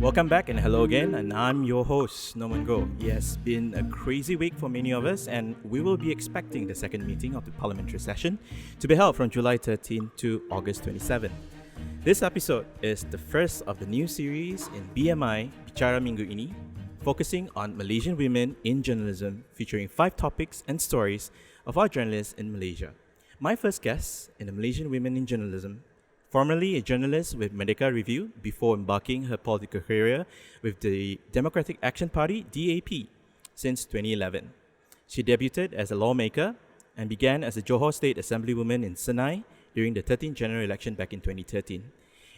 Welcome back and hello again, and I'm your host, Norman Goh. It has been a crazy week for many of us, and we will be expecting the second meeting of the parliamentary session to be held from July 13 to August 27. This episode is the first of the new series in BMI Bicara Minggu Ini, focusing on Malaysian women in journalism, featuring 5 topics and stories of our journalists in Malaysia. My first guest in the Malaysian Women in Journalism, formerly a journalist with Merdeka Review before embarking her political career with the Democratic Action Party (DAP) since 2011. She debuted as a lawmaker and began as a Johor State assemblywoman in Senai during the 13th general election back in 2013.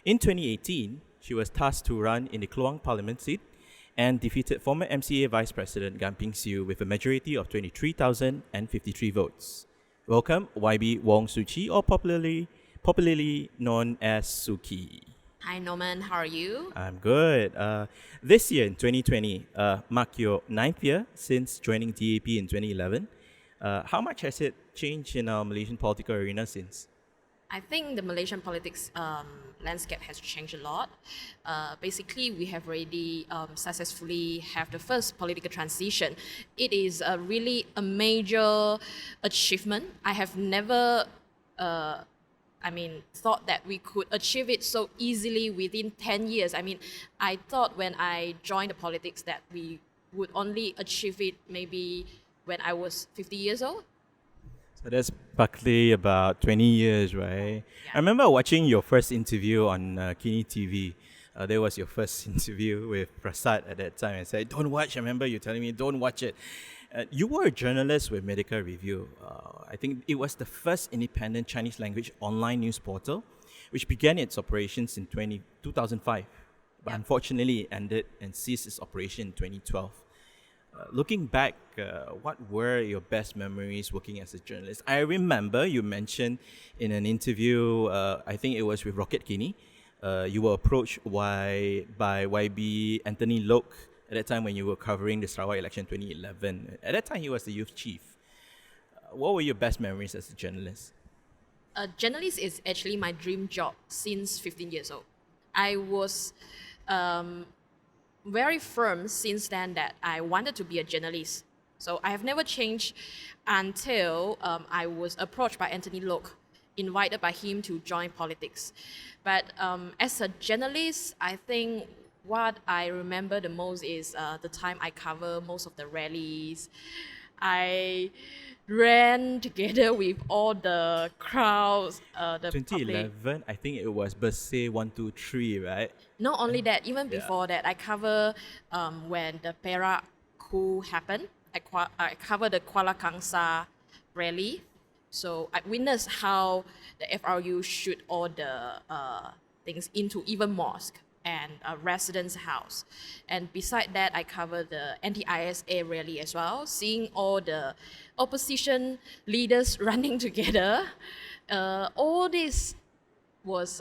In 2018, she was tasked to run in the Kluang parliament seat and defeated former MCA Vice President Gan Ping Sieu with a majority of 23,053 votes. Welcome, YB Wong Shu Qi, or popularly known as Shu Qi. Hi Norman, how are you? I'm good. This year in 2020, mark your 9th year since joining DAP in 2011. How much has it changed in our Malaysian political arena since? I think the Malaysian politics landscape has changed a lot. Basically, we have already successfully have the first political transition. It is really a major achievement. I have never thought that we could achieve it so easily within 10 years. I thought when I joined the politics that we would only achieve it maybe when I was 50 years old. So that's practically about 20 years, right? Yeah. I remember watching your first interview on Kini TV. There was your first interview with Prasad at that time. I said, don't watch. I remember you telling me, don't watch it. You were a journalist with Merdeka Review. I think it was the first independent Chinese language online news portal, which began its operations in 2005, but unfortunately ended and ceased its operation in 2012. Looking back, what were your best memories working as a journalist? I remember you mentioned in an interview, I think it was with Rocket Kini, you were approached by YB Anthony Loke at that time when you were covering the Sarawak election 2011. At that time, he was the youth chief. What were your best memories as a journalist? A journalist is actually my dream job since 15 years old. I was very firm since then that I wanted to be a journalist. So I have never changed until I was approached by Anthony Loke, invited by him to join politics. But as a journalist, I think what I remember the most is the time I cover most of the rallies. I ran together with all the crowds. 2011, I think it was Bersih 123, right? Not only that, even before that, I cover when the Perak coup happened. I covered the Kuala Kangsar rally. So I witnessed how the FRU shoot all the things into even mosque and a residence house. And beside that, I covered the anti-ISA rally as well, seeing all the opposition leaders running together. All this was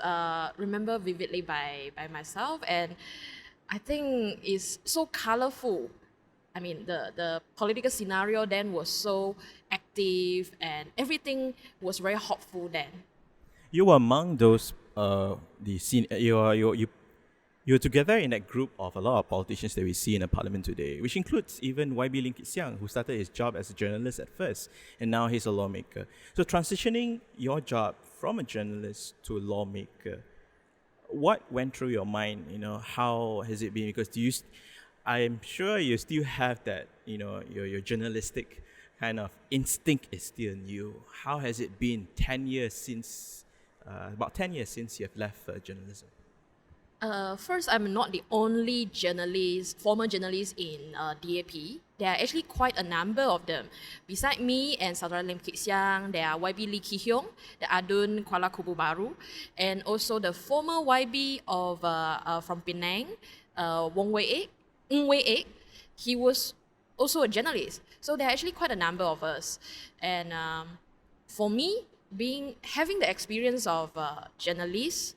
remembered vividly by myself, and I think it's so colorful. The political scenario then was so active, and everything was very hopeful then. You were among those you're together in that group of a lot of politicians that we see in the parliament today, which includes even YB Sieu, who started his job as a journalist at first, and now he's a lawmaker. So transitioning your job from a journalist to a lawmaker, what went through your mind? How has it been? Because I'm sure you still have that, your journalistic kind of instinct is still in you. How has it been 10 years since, about 10 years since you have left journalism? First, I'm not the only former journalist in DAP. There are actually quite a number of them. Beside me and Saudara Lim Kit Siang, there are YB Lee Ki Hyong, the Adun Kuala Kubu Baru, and also the former YB of from Penang, Ng Wei Ek. He was also a journalist. So there are actually quite a number of us. And for me, having the experience of journalist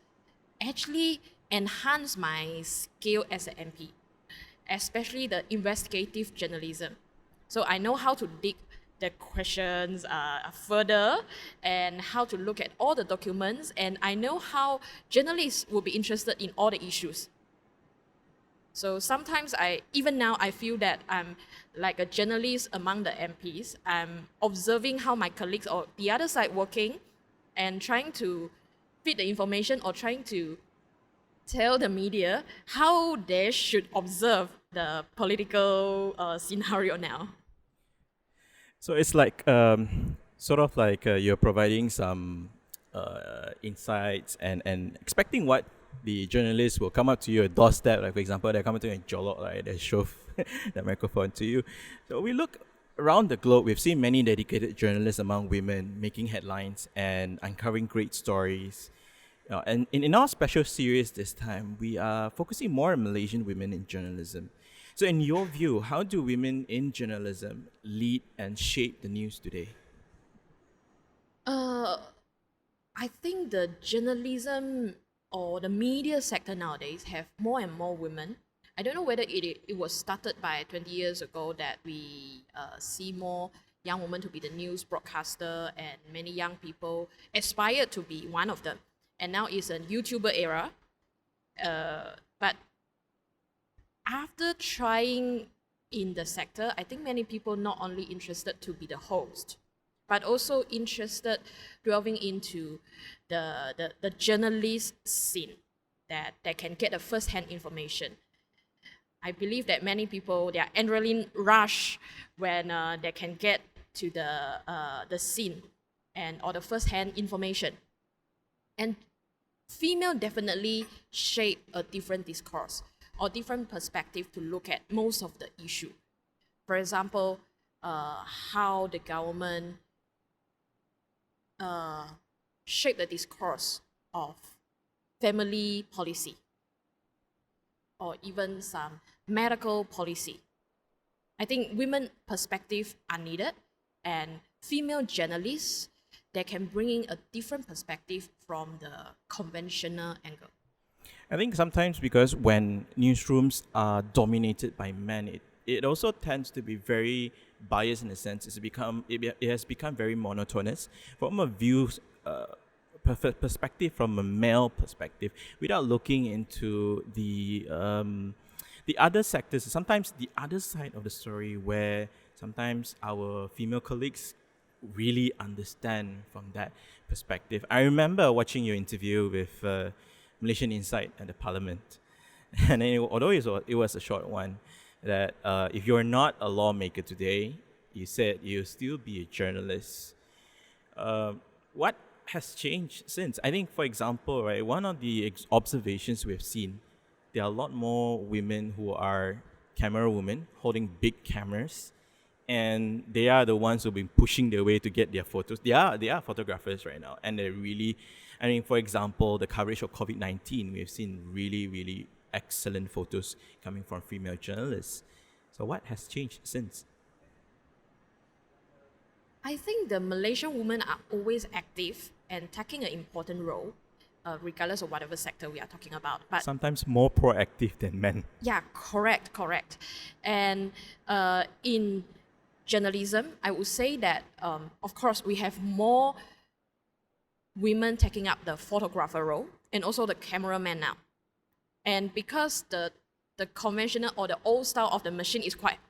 actually enhance my skill as an MP, especially the investigative journalism. So I know how to dig the questions further and how to look at all the documents, and I know how journalists will be interested in all the issues. So sometimes even now, I feel that I'm like a journalist among the MPs. I'm observing how my colleagues or the other side working and trying to feed the information or trying to tell the media how they should observe the political scenario now. So it's like sort of like you're providing some insights and expecting what the journalists will come up to you at doorstep. Like for example, they come to you in Jolok, right? They shove the microphone to you. So we look around the globe. We've seen many dedicated journalists among women making headlines and uncovering great stories. And in our special series this time, we are focusing more on Malaysian women in journalism. So, in your view, how do women in journalism lead and shape the news today? Uh, I think the journalism or the media sector nowadays have more and more women. I don't know whether it was started by 20 years ago that we see more young women to be the news broadcaster, and many young people aspire to be one of them. And now it's a YouTuber era. But after trying in the sector, I think many people not only interested to be the host, but also interested delving into the journalist scene that can get a first-hand information. I believe that many people, they are adrenaline rush when they can get to the scene or the first-hand information. And female definitely shape a different discourse or different perspective to look at most of the issue. For example, how the government shape the discourse of family policy or even some medical policy. I think women perspective are needed, and female journalists, they can bring in a different perspective from the conventional angle. I think sometimes because when newsrooms are dominated by men, it also tends to be very biased in a sense. It has become very monotonous from a view perspective, from a male perspective, without looking into the other sectors. Sometimes the other side of the story, where sometimes our female colleagues really understand from that perspective. I remember watching your interview with Malaysian Insight at the Parliament, and then although it was a short one, that if you're not a lawmaker today, you said you'll still be a journalist. What has changed since? I think, for example, right, one of the observations we've seen, there are a lot more women who are camera women holding big cameras, and they are the ones who've been pushing their way to get their photos. They are photographers right now, and they're really, I mean, for example, the coverage of COVID-19, we've seen really, really excellent photos coming from female journalists. So what has changed since? I think the Malaysian women are always active and taking an important role, regardless of whatever sector we are talking about. But Sometimes more proactive than men. yeah, correct. And in journalism, I would say that, of course, we have more women taking up the photographer role and also the cameraman now. And because the conventional or the old style of the machine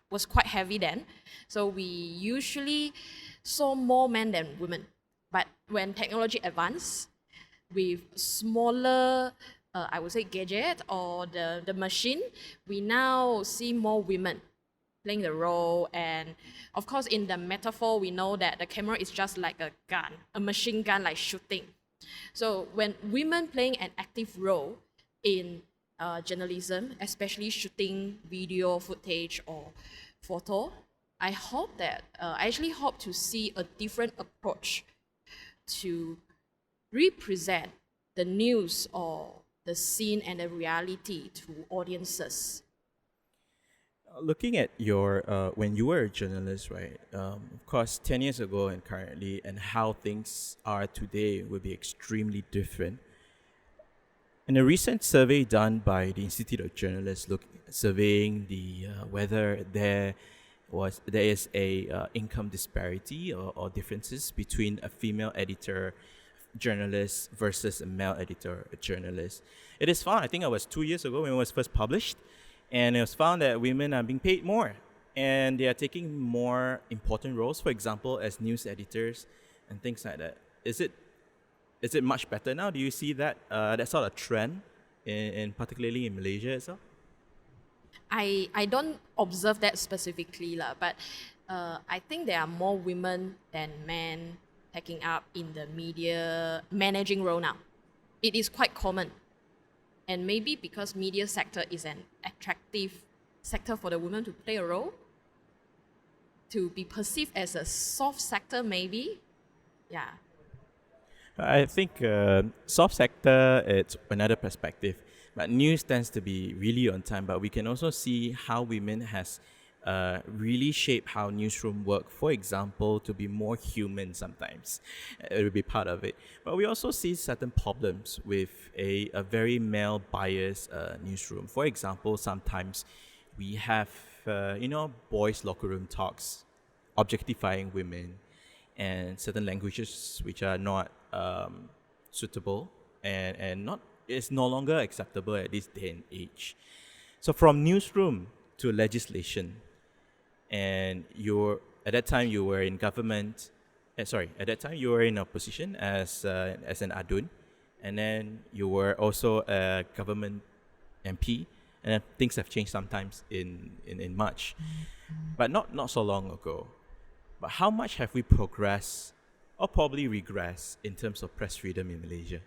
was quite heavy then, so we usually saw more men than women. But when technology advanced, with smaller, I would say, gadget or the machine, we now see more women playing the role. And of course, in the metaphor, we know that the camera is just like a gun, a machine gun, like shooting. So when women playing an active role in journalism, especially shooting video footage or photo, I actually hope to see a different approach to represent the news or the scene and the reality to audiences. Looking at your when you were a journalist, right? Of course, 10 years ago and currently, and how things are today will be extremely different. In a recent survey done by the Institute of Journalists, surveying whether there is a income disparity or differences between a female editor journalist versus a male editor journalist. It is found, I think it was 2 years ago when it was first published, And it was found that women are being paid more and they are taking more important roles, for example, as news editors and things like that. Is it much better now? Do you see that sort of trend in particularly in Malaysia itself? I don't observe that specifically, lah, but I think there are more women than men taking up in the media managing role now. It is quite common. And maybe because media sector is an attractive sector for the women to play a role, to be perceived as a soft sector maybe. Yeah. I think soft sector, it's another perspective. But news tends to be really on time. But we can also see how women has really shaped how newsroom work. For example, to be more human sometimes. It will be part of it. But we also see certain problems with a very male biased newsroom. For example, sometimes we have, boys' locker room talks, objectifying women, and certain languages which are not suitable and not is no longer acceptable at this day and age. So from newsroom to legislation, and at that time you were in government. At that time you were in opposition as an adun, and then you were also a government MP, and then things have changed sometimes in March, but not so long ago. But how much have we progressed, or probably regressed, in terms of press freedom in Malaysia?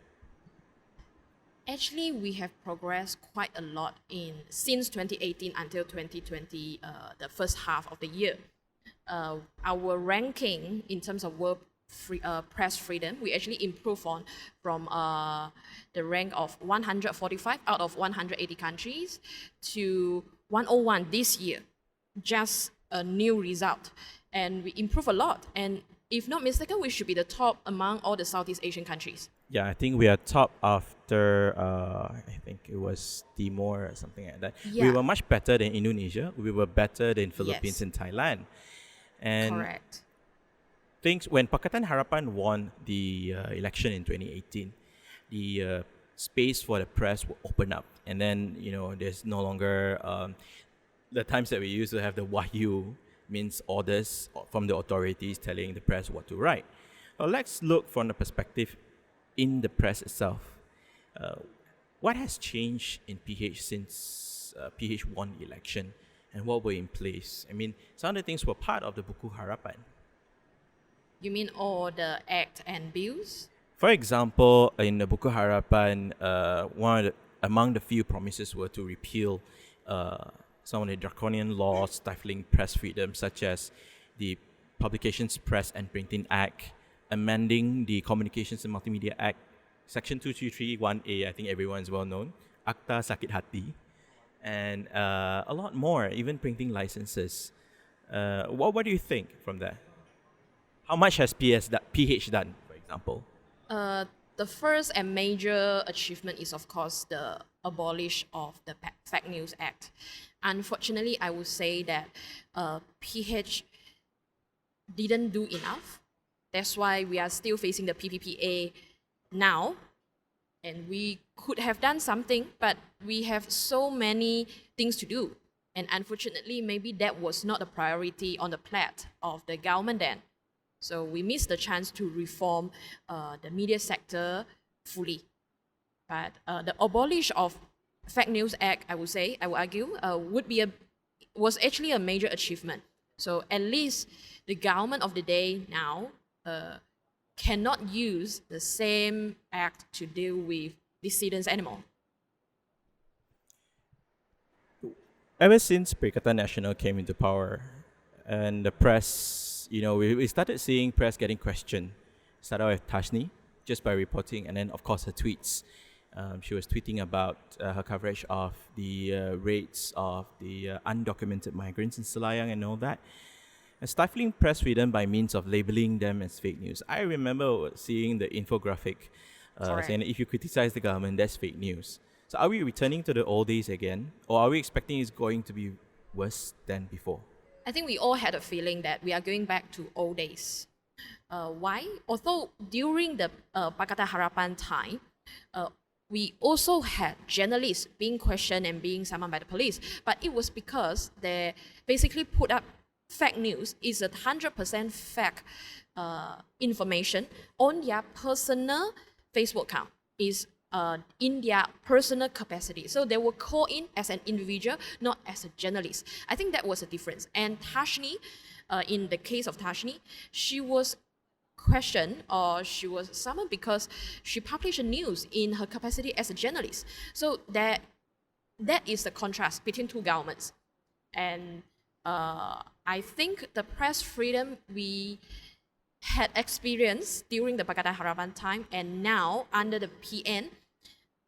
Actually, we have progressed quite a lot since 2018 until 2020, the first half of the year. Our ranking in terms of world press freedom, we actually improved from the rank of 145 out of 180 countries to 101 this year. Just a new result. And we improved a lot. And if not mistaken, we should be the top among all the Southeast Asian countries. Yeah, I think we are top after, I think it was Timor or something like that. Yeah. We were much better than Indonesia. We were better than Philippines Yes. and Thailand. And Correct. when Pakatan Harapan won the election in 2018, the space for the press will open up. And then, there's no longer the times that we used to have the wahyu, means orders from the authorities telling the press what to write. Well, let's look from the perspective in the press itself. What has changed in PH since PH won the election, and what were in place? I mean, some of the things were part of the Buku Harapan. You mean all the act and bills? For example, in the Buku Harapan, among the few promises were to repeal some of the draconian laws stifling press freedom, such as the Publications, Press and Printing Act, amending the Communications and Multimedia Act, Section 2331A, I think everyone's well known, Akta Sakit Hati, and a lot more, even printing licenses. What do you think from that? How much has PH done, for example? The first and major achievement is, of course, the abolish of the Fake News Act. Unfortunately, I would say that PH didn't do enough. That's why we are still facing the PPPA now. And we could have done something, but we have so many things to do. And unfortunately, maybe that was not a priority on the plate of the government then. So we missed the chance to reform the media sector fully. But the abolish of Fake News Act, I would argue, was actually a major achievement. So at least the government of the day now cannot use the same act to deal with dissidents anymore. Ever since Perikatan Nasional came into power, and the press, we started seeing press getting questioned. Started with Tashni, just by reporting, and then of course her tweets. She was tweeting about her coverage of the raids of the undocumented migrants in Selayang and all that. And stifling press freedom by means of labeling them as fake news. I remember seeing the infographic saying that if you criticize the government, that's fake news. So are we returning to the old days again? Or are we expecting it's going to be worse than before? I think we all had a feeling that we are going back to old days. Why? Although during the Pakatan Harapan time, we also had journalists being questioned and being summoned by the police. But it was because they basically put up fake news, is 100% fake information on their personal Facebook account, is in their personal capacity. So they were called in as an individual, not as a journalist. I think that was a difference. And Tashni, in the case of Tashni, she was questioned or she was summoned because she published news in her capacity as a journalist. So that is the contrast between two governments. And I think the press freedom we had experienced during the Pakatan Harapan time and now under the PN,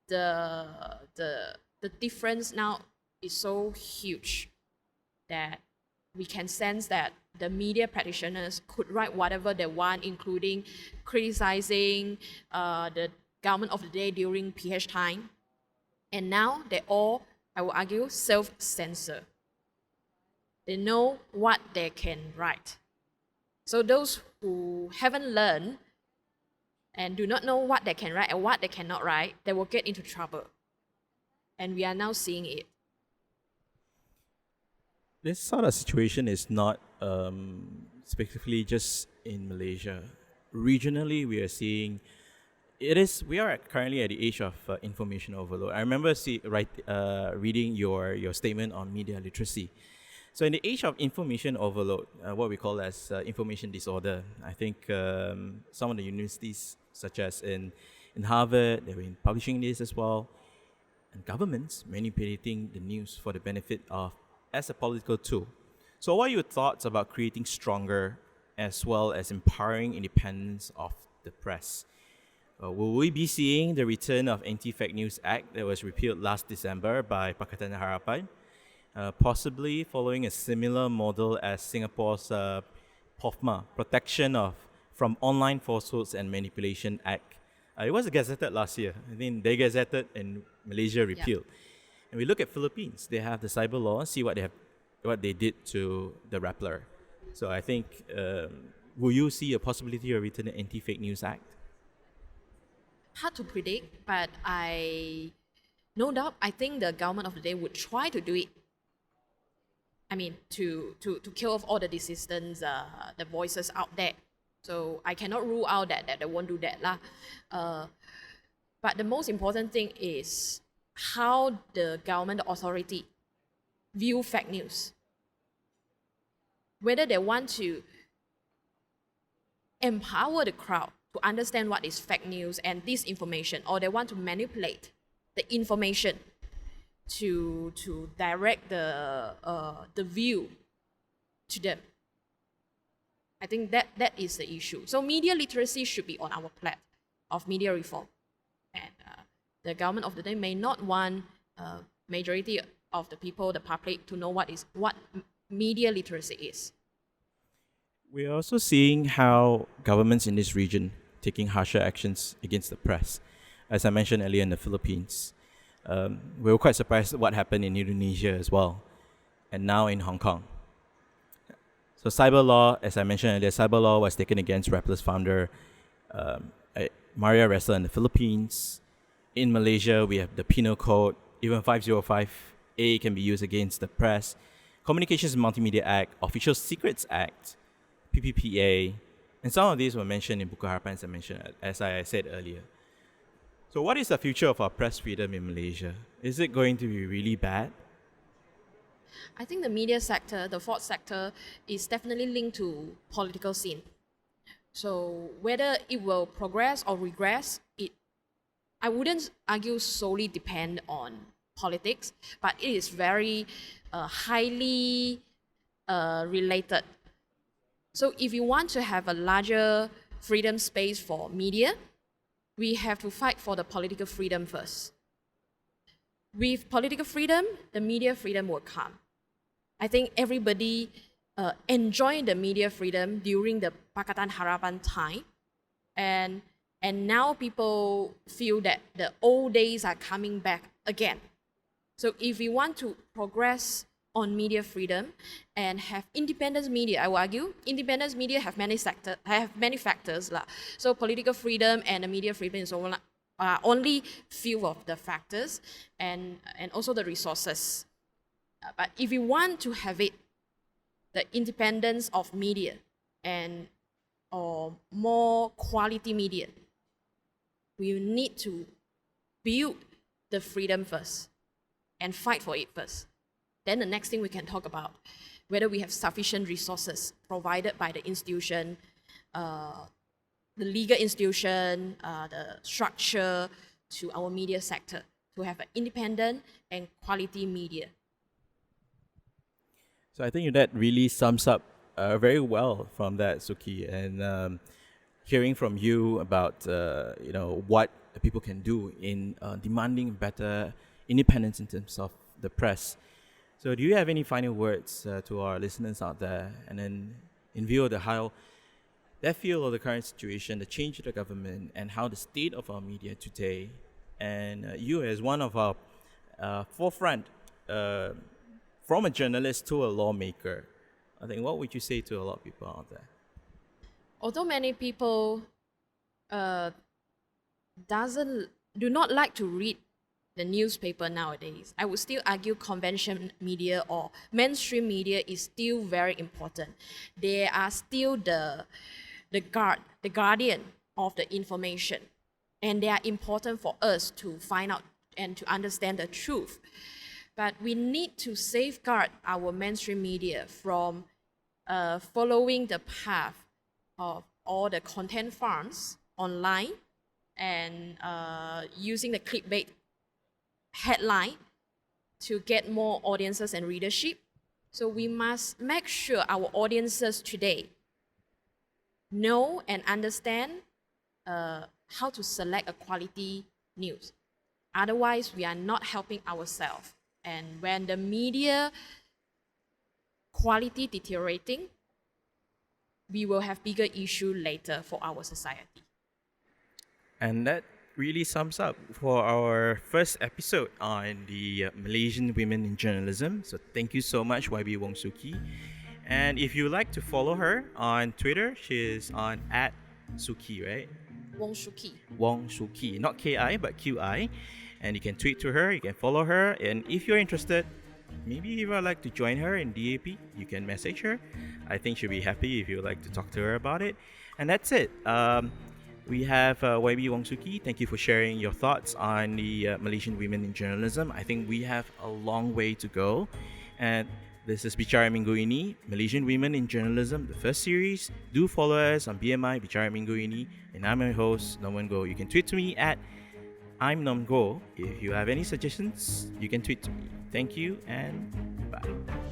the difference now is so huge that we can sense that the media practitioners could write whatever they want, including criticizing the government of the day during PH time. And now they all, I will argue, self-censor. They know what they can write. So those who haven't learned and do not know what they can write and what they cannot write, they will get into trouble. And we are now seeing it. This sort of situation is not specifically just in Malaysia. Regionally, we are seeing we are currently at the age of information overload. I remember reading your statement on media literacy. So in the age of information overload, what we call as information disorder, I think some of the universities, such as in Harvard, they've been publishing this as well, and governments manipulating the news for the benefit of as a political tool. So what are your thoughts about creating stronger as well as empowering independence of the press? Will we be seeing the return of Anti-Fake News Act that was repealed last December by Pakatan Harapan? Possibly following a similar model as Singapore's POFMA, Protection from Online Falsehoods and Manipulation Act. It was gazetted last year. I think they gazetted and Malaysia repealed. Yeah. And we look at Philippines. They have the cyber law. See what they did to the Rappler. So I think, will you see a possibility of return the Anti-Fake News Act? Hard to predict, but no doubt, I think the government of the day would try to do it. I mean, to kill off all the dissidents, the voices out there. So I cannot rule out that they won't do that lah. But the most important thing is how the government, the authority, view fake news. Whether they want to empower the crowd to understand what is fake news and disinformation, or they want to manipulate the information to direct the view to them. I think that is the issue. So media literacy should be on our plate of media reform. And the government of the day may not want majority of the people, the public, to know what media literacy is. We are also seeing how governments in this region taking harsher actions against the press. As I mentioned earlier, in the Philippines, we were quite surprised at what happened in Indonesia as well, and now in Hong Kong. So cyber law, as I mentioned earlier, cyber law was taken against Rappler's founder, Maria Ressa in the Philippines. In Malaysia, we have the Penal Code. Even 505A can be used against the press. Communications and Multimedia Act, Official Secrets Act, PPPA, and some of these were mentioned in Buku Harapan, as I said earlier. So what is the future of our press freedom in Malaysia? Is it going to be really bad? I think the media sector, the fourth sector, is definitely linked to political scene. So whether it will progress or regress, I wouldn't argue solely depend on politics, but it is very highly related. So if you want to have a larger freedom space for media, we have to fight for the political freedom first. With political freedom, the media freedom will come. I think everybody enjoyed the media freedom during the Pakatan Harapan time, and now people feel that the old days are coming back again. So if we want to progress on media freedom and have independent media, I will argue independent media have many factors lah. So political freedom and the media freedom is only few of the factors and also the resources. But if we want to have it, the independence of media or more quality media, we need to build the freedom first and fight for it first. Then the next thing we can talk about whether we have sufficient resources provided by the institution, the legal institution, the structure to our media sector to have an independent and quality media. So I think that really sums up very well from that, Suki, and hearing from you about what people can do in demanding better independence in terms of the press. So do you have any final words to our listeners out there? And then in view of how they feel of the current situation, the change of the government, and how the state of our media today, and you as one of our forefront, from a journalist to a lawmaker, I think what would you say to a lot of people out there? Although many people do not like to read the newspaper nowadays, I would still argue conventional media or mainstream media is still very important. They are still the guardian of the information, and they are important for us to find out and to understand the truth. But we need to safeguard our mainstream media from following the path of all the content farms online and using the clickbait headline to get more audiences and readership. So we must make sure our audiences today know and understand how to select a quality news. Otherwise, we are not helping ourselves. And when the media quality deteriorating, we will have bigger issue later for our society. And that really sums up for our first episode on the Malaysian Women in Journalism. So thank you so much, YB Wong Shu Qi. And if you like to follow her on Twitter, she's on @Suki, right? Wong Shu Qi. Wong Shu Qi, not Ki but Qi. And you can tweet to her, you can follow her, and if you're interested, maybe if you'd like to join her in DAP, you can message her. I think she'll be happy if you'd like to talk to her about it. And that's it. We have YB Wong Shu Qi. Thank you for sharing your thoughts on the Malaysian Women in Journalism. I think we have a long way to go. And this is Bicara Minggu Ini, Malaysian Women in Journalism, the first series. Do follow us on BMI, Bicara Minggu Ini. And I'm your host, Norman Goh. You can tweet to me at I'm Nom Go. If you have any suggestions, you can tweet to me. Thank you and bye.